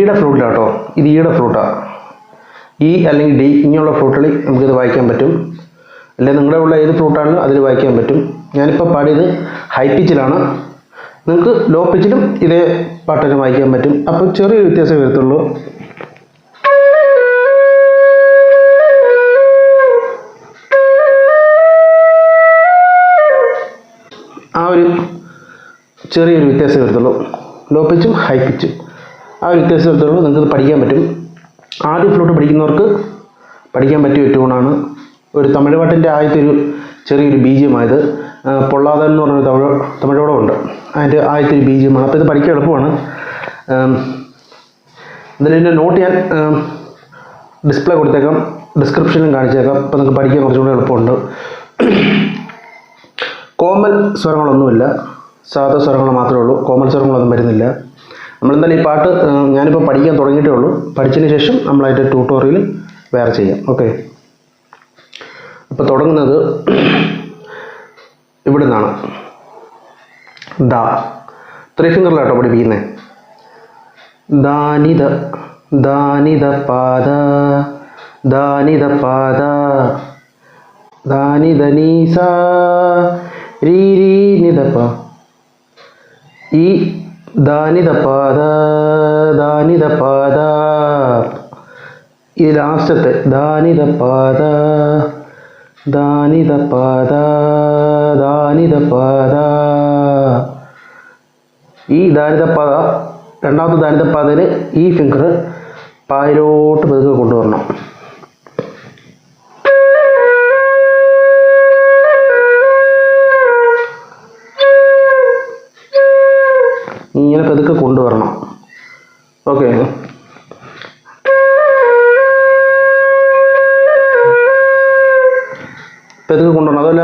ഈയുടെ ഫ്ലൂട്ടിലാട്ടോ. ഇത് ഈയുടെ ഫ്ലൂട്ടാണ്. ഇ അല്ലെങ്കിൽ ഡി ഇങ്ങനെയുള്ള ഫ്ലൂട്ടുകളിൽ നമുക്കിത് വായിക്കാൻ പറ്റും. അല്ലെങ്കിൽ നിങ്ങളുടെ ഉള്ള ഏത് ഫ്ലൂട്ടാണെങ്കിലും അതിൽ വായിക്കാൻ പറ്റും. ഞാനിപ്പോൾ പാടിയത് ഹൈ പിച്ചിലാണ്. നിങ്ങൾക്ക് ലോ പിച്ചിലും ഇതേ പാട്ടിന് വായിക്കാൻ പറ്റും. അപ്പോൾ ചെറിയൊരു വ്യത്യാസം വരത്തുള്ളൂ. ആ ഒരു ചെറിയൊരു വ്യത്യാസം വരത്തുള്ളൂ. ലോ പിച്ചും ഹൈ പിച്ചും ആ ഒരു വ്യത്യാസം വരത്തുള്ളൂ. നിങ്ങൾക്കത് പഠിക്കാൻ പറ്റും. ആദ്യം ഫ്ലൂട്ട് പഠിക്കുന്നവർക്ക് പഠിക്കാൻ പറ്റിയ ട്യൂണാണ്. ഒരു തമിഴ് പാട്ടിൻ്റെ ആദ്യത്തെ ഒരു ചെറിയൊരു ബീജിയമായത്. പൊള്ളാതൻ എന്ന് പറഞ്ഞൊരു തമിഴോടം ഉണ്ട്. അതിൻ്റെ ആദ്യത്തെ ഒരു ബീജിയമാണ്. അപ്പോൾ ഇത് പഠിക്കാൻ എളുപ്പമാണ്. ഇതിൻ്റെ നോട്ട് ഞാൻ ഡിസ്പ്ലേ കൊടുത്തേക്കാം, ഡിസ്ക്രിപ്ഷനിലും കാണിച്ചേക്കാം. അപ്പോൾ നിങ്ങൾക്ക് പഠിക്കാൻ കുറച്ചുകൂടി എളുപ്പമുണ്ട്. കോമൽ സ്വരങ്ങളൊന്നുമില്ല, സാധാ സ്വരങ്ങൾ മാത്രമേ ഉള്ളൂ. കോമൽ സ്വരങ്ങളൊന്നും വരുന്നില്ല. നമ്മളെന്തായാലും ഈ പാട്ട് ഞാനിപ്പോൾ പഠിക്കാൻ തുടങ്ങിയിട്ടേ ഉള്ളൂ. പഠിച്ചതിന് ശേഷം നമ്മളതിൻ്റെ ട്യൂട്ടോറിയൽ വേറെ ചെയ്യാം. ഓക്കെ, അപ്പോൾ തുടങ്ങുന്നത് ഇവിടെ നിന്നാണ്. ദ 3 ഫിംഗറിലാട്ടോ പഠിപ്പിക്കുന്നത്. ദാനിത ദാനിത പാദ ദാനിത പാദ ദാനിത നീസ രീ രീ നിതപ. ഈ ദാനിത പാദ ദാനിത പാദ, ഈ ലാസ്റ്റത്തെ ദാനിത പാദ ദാനിത പാദ ദാനിത പാദ. ഈ ദാനിത പാദ രണ്ടാമത്തെ ദാനിത പാദയിൽ ഈ ഫിംഗർ പായിലോട്ട് പതുക്കെ കൊണ്ടുവരണം. ഇങ്ങനെ പതുക്കെ കൊണ്ടുവരണം. ഓക്കെ, പതുക്കെ കൊണ്ടുവരണം. അതല്ല,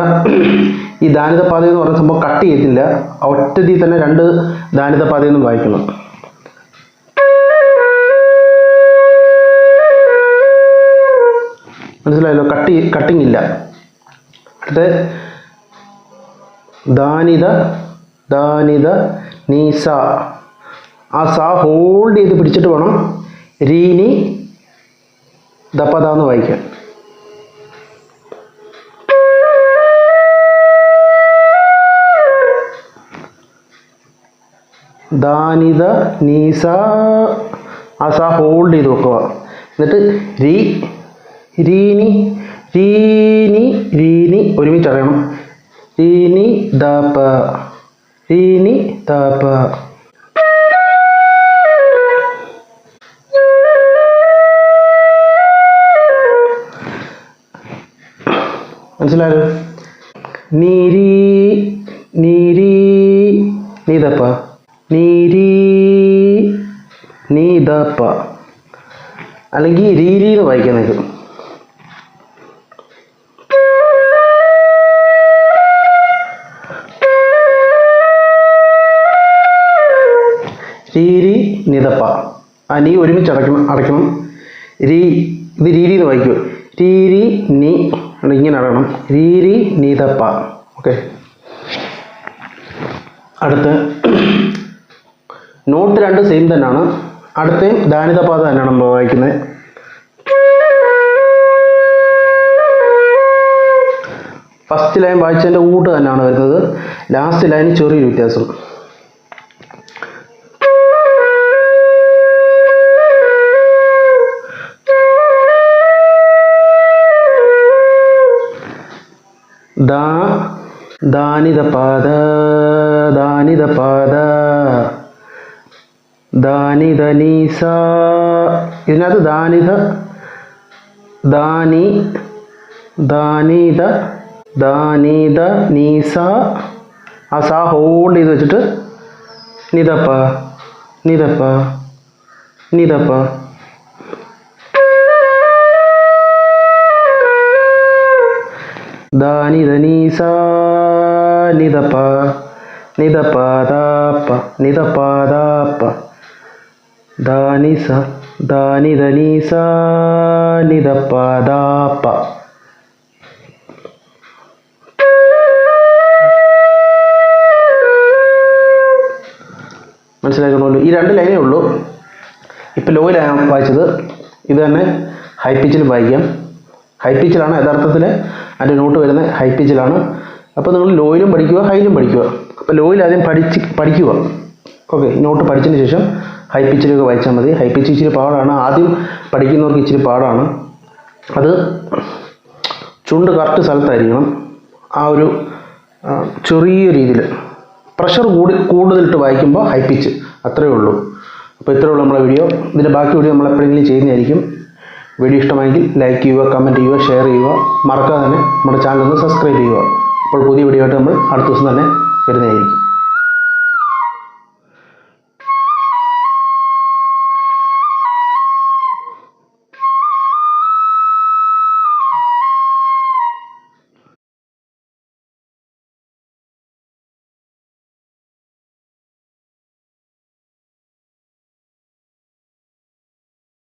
ഈ ദാനിത പാത എന്ന് പറയുന്ന സംഭവം കട്ട് ചെയ്യത്തില്ല. ഒറ്റത്തിൽ തന്നെ 2 ദാനിത പാതയൊന്നും വായിക്കണം. മനസ്സിലായല്ലോ? കട്ടിങ് ഇല്ല. അടുത്ത ദാനിത ദാനിത നീസ. ആ സാ ഹോൾഡ് ചെയ്ത് പിടിച്ചിട്ട് വേണം രീനി ദപദ എന്ന് വായിക്കാൻ. ദാനിത നീസ, ആ സാ ഹോൾഡ് ചെയ്ത് വെക്കുക. എന്നിട്ട് രീ രീനി രീനി രീനി ഒരുമിച്ച് അറിയണം. രീനി ദപ രീനി ദപ. മനസ്സിലായോ? നീരി നീരി നീതപ്പ നീരി നീതപ്പ, അല്ലെങ്കിൽ രീരി എന്ന് വായിക്കാൻ നിൽക്കും. രീരി നിതപ്പ. ആ നീ ഒരുമിച്ച് അടയ്ക്കണം. രീ, ഇത് രീരി എന്ന് വായിക്കും. രീരി നീ ഇങ്ങനെ അടയണം. രീരി നീതപ്പ. ഓക്കെ, അടുത്ത് നോട്ട് 2 സെയിം തന്നെയാണ്. അടുത്തയും ദാനിത പാത തന്നെയാണ് നമ്മൾ വായിക്കുന്നത്. ഫസ്റ്റ് ലൈൻ വായിച്ചതിൻ്റെ കൂട്ട് തന്നെയാണ് വരുന്നത്. ലാസ്റ്റ് ലൈന് ചെറിയൊരു വ്യത്യാസം. ദാനിത പാദ ദാനിത പാദ ദാനിത നീസ. ഇതിനകത്ത് ദാനിത ദാനി ദാനിത ദാനിത നീസ, ആ സാ ഹോൾഡ് ചെയ്ത് വെച്ചിട്ട് നിതപ്പ നിതപ്പ നിതപ്പ. ദാനിത നീസ നിതപ്പ നിതപ്പ ദാപ്പ നിതപ്പ ദാപ്പ. ദാനിസ ദാനിത നീസ നിതപ്പ ദാപ്പ. മനസ്സിലാക്കണമല്ലോ? ഈ 2 ലൈനേ ഉള്ളൂ. ഇപ്പോൾ ലോയിലാണ് വായിച്ചത്, ഇത് തന്നെ ഹൈ പിച്ചിൽ വായിക്കാം. ഹൈ പിച്ചിലാണ് യഥാർത്ഥത്തിൽ അതിൻ്റെ നോട്ട് വരുന്നത്, ഹൈ പിച്ചിലാണ്. അപ്പോൾ നിങ്ങൾ ലോയിലും പഠിക്കുക, ഹൈയിലും പഠിക്കുക. അപ്പോൾ ലോയിൽ ആദ്യം പഠിക്കുക. ഓക്കെ, നോട്ട് പഠിച്ചതിന് ശേഷം ഹൈ പിച്ചിലൊക്കെ വായിച്ചാൽ മതി. ഹൈ പിച്ച് ഇച്ചിരി പാടാണ്, ആദ്യം പഠിക്കുന്നവർക്ക് ഇച്ചിരി പാടാണ്. അത് ചുണ്ട് കറക്റ്റ് സ്ഥലത്തായിരിക്കണം. ആ ഒരു ചെറിയ രീതിയിൽ പ്രഷർ കൂടുതലിട്ട് വായിക്കുമ്പോൾ ഹൈ പിച്ച്, അത്രയേ ഉള്ളൂ. അപ്പോൾ ഇത്രയേ ഉള്ളൂ നമ്മുടെ വീഡിയോ. ഇതിൻ്റെ ബാക്കി വീഡിയോ നമ്മൾ എപ്പോഴെങ്കിലും ചെയ്യുന്നതായിരിക്കും. വീഡിയോ ഇഷ്ടമായെങ്കിൽ ലൈക്ക് ചെയ്യുക, കമൻറ്റ് ചെയ്യുക, ഷെയർ ചെയ്യുക. മറക്കാതെ തന്നെ നമ്മുടെ ചാനൽ ഒന്ന് സബ്സ്ക്രൈബ് ചെയ്യുക. അപ്പോൾ പുതിയ വീഡിയോ ആയിട്ട് നമ്മൾ അടുത്ത ദിവസം തന്നെ വരുന്നതായിരിക്കും.